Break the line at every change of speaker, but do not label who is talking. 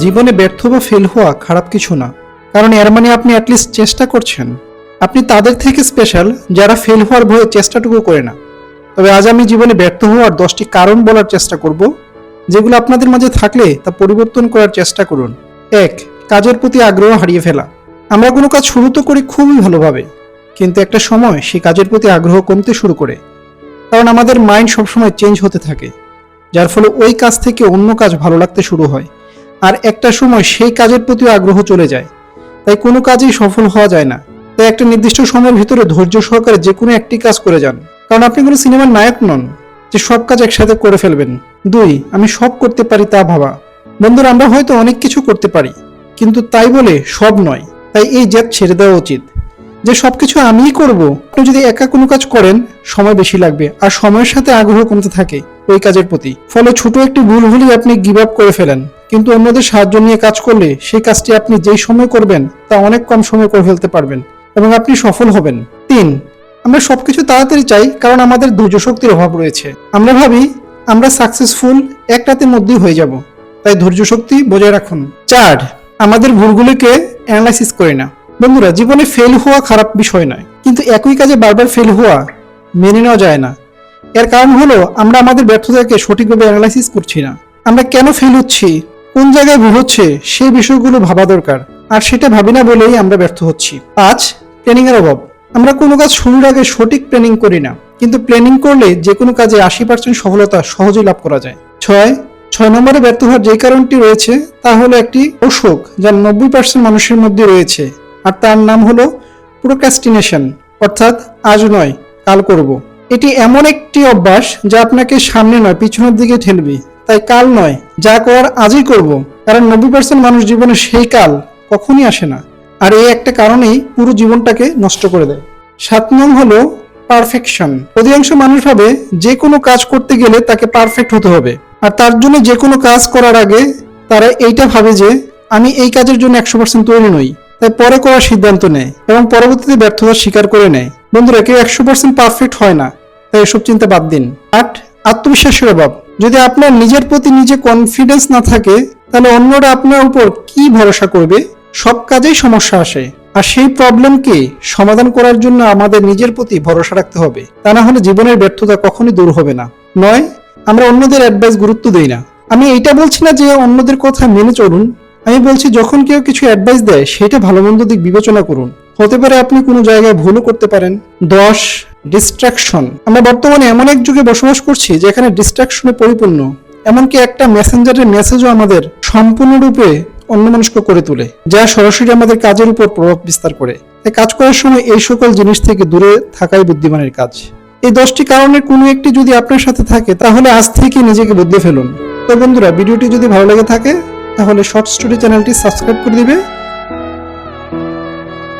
জীবনে ব্যর্থ বা ফেল হওয়া খারাপ কিছু না, কারণ এর মানে আপনি অ্যাটলিস্ট চেষ্টা করছেন। আপনি তাদের থেকে স্পেশাল যারা ফেল হওয়ার ভয়ে চেষ্টাটুকু করে না। তবে আজ আমি জীবনে ব্যর্থ হওয়ার 10টি কারণ বলার চেষ্টা করব, যেগুলো আপনাদের মাঝে থাকলে তা পরিবর্তন করার চেষ্টা করুন। 1. কাজের প্রতি আগ্রহ হারিয়ে ফেলা। আমরা কোনো কাজ শুরু তো করি খুবই ভালোভাবে, কিন্তু একটা সময় সেই কাজের প্রতি আগ্রহ কমতে শুরু করে, কারণ আমাদের মাইন্ড সবসময় চেঞ্জ হতে থাকে, যার ফলে ওই কাজ থেকে অন্য কাজ ভালো লাগতে শুরু হয়, আর একটা সময় সেই কাজের প্রতি আগ্রহ চলে যায়। তাই কোনো কাজেই সফল হওয়া যায় না। তাই একটা নির্দিষ্ট সময়ের ভিতরে ধৈর্য সহকারে যে কোনো একটি কাজ করে যান, কারণ আপনি কোনো সিনেমার নায়ক নন যে সব কাজ একসাথে করে ফেলবেন। 2. আমি সব করতে পারি তা ভাবা। বন্ধুরা, আমরা হয়তো অনেক কিছু করতে পারি, কিন্তু তাই বলে সব নয়। তাই এই জেদ ছেড়ে দেওয়া উচিত যে সবকিছু আমিই করব। আপনি যদি একা কোনো কাজ করেন, সময় বেশি লাগবে, আর সময়ের সাথে আগ্রহ কমতে থাকে ওই কাজের প্রতি। ফলে ছোট একটি ভুল হলেই আপনি গিভ আপ করে ফেলেন। কিন্তু অন্যদের সাহায্য নিয়ে কাজ করলে সেই কাজটি আপনি যেই সময় করবেন তা অনেক কম সময় করে ফেলতে পারবেন এবং আপনি সফল হবেন। 3. আমরা সবকিছু তাড়াতাড়ি চাই, কারণ আমাদের ধৈর্য শক্তির অভাব রয়েছে। আমরা ভাবি আমরা সাকসেসফুল এক রাতের মধ্যেই হয়ে যাব, তাই ধৈর্য শক্তি বজায় রাখুন। 4. আমাদের ভুলগুলিকে অ্যানালাইসিস করি না। বন্ধুরা, জীবনে ফেল হওয়া খারাপ বিষয় নয়, কিন্তু একই কাজে বারবার ফেল হওয়া মেনে নেওয়া যায় না। এর কারণ হলো আমরা আমাদের ব্যর্থতাকে সঠিকভাবে অ্যানালাইসিস করছি না। আমরা কেন ফেল হচ্ছি, কোন জায়গায় ভুল হচ্ছে, সেই বিষয়গুলো ভাবা দরকার, আর সেটা ভাবি না বলেই আমরা ব্যর্থ হচ্ছি। 5. প্ল্যানিং এর অভাব। আমরা কোনো কাজ শুরুর আগে সঠিক প্ল্যানিং করি না, কিন্তু প্ল্যানিং করলে যে কোনো কাজে 80% সফলতা সহজেই লাভ করা যায়। 6 নম্বরে ব্যর্থ হওয়ার যে কারণটি রয়েছে তা হলো একটি অসুখ যা 90% মানুষের মধ্যে রয়েছে, আর তার নাম হলো প্রোক্রাস্টিনেশন, অর্থাৎ আজ নয় কাল করব। এটি এমন একটি অভ্যাস যা আপনাকে সামনে নয় পিছনের দিকে ঠেলবে। তাই কাল নয়, যা করার আজই করব, কারণ 90% মানুষ জীবনে সেই কাল কখনই আসে না, আর এই একটা কারণেই পুরো জীবনটাকে নষ্ট করে দেয়। 7 নং হলো পারফেকশন। অধিকাংশ মানুষ ভাবে যে কোনো কাজ করতে গেলে তাকে পারফেক্ট হতে হবে, আর তার জন্য যে কোনো কাজ করার আগে তারা এইটা ভাবে যে আমি এই কাজের জন্য 100% তৈরি নই, তাই পরে করার সিদ্ধান্ত নেয় এবং পরবর্তীতে ব্যর্থতা স্বীকার করে নেয়। বন্ধুরা, কেউ 100% পারফেক্ট হয় না, তাই এসব চিন্তা বাদ দিন। 8. আত্মবিশ্বাসের অভাব। যদি আপনার নিজের প্রতি নিজে কনফিডেন্স না থাকে, তাহলে অন্যরা আপনার উপর কি ভরসা করবে? সব কাজেই সমস্যা আসে, আর সেই প্রবলেমকে সমাধান করার জন্য আমাদের নিজের প্রতি ভরসা রাখতে হবে, তা না হলে জীবনের ব্যর্থতা কখনই দূর হবে না। 9. আমরা অন্যদের অ্যাডভাইস গুরুত্ব দেই না। আমি এইটা বলছি না যে অন্যদের কথা মেনে চলুন, আমি বলছি যখন কেউ কিছু অ্যাডভাইস দেয় সেটা ভালো মন্দ দিক বিবেচনা করুন, হতে পারে আপনি কোনো জায়গায় ভুলও করতে পারেন। 10. ডিস্ট্রাকশন। আমরা বর্তমানে এমন এক যুগে বসবাস করছি যেখানে ডিস্ট্রাকশনে পরিপূর্ণ, এমনকি একটা মেসেঞ্জারের মেসেজও আমাদের সম্পূর্ণরূপে অন্যমনস্ক করে তোলে, যা সরাসরি আমাদের কাজের উপর প্রভাব বিস্তার করে। তাই কাজ করার সময় এই সকল জিনিস থেকে দূরে থাকাই বুদ্ধিমানের কাজ। এই 10টি কারণের কোনো একটি যদি আপনার সাথে থাকে, তাহলে আজ থেকে নিজেকে বদলে ফেলুন। তো বন্ধুরা, ভিডিওটি যদি ভালো লেগে থাকে তাহলে শর্ট স্টোরি চ্যানেলটি সাবস্ক্রাইব করে দিবে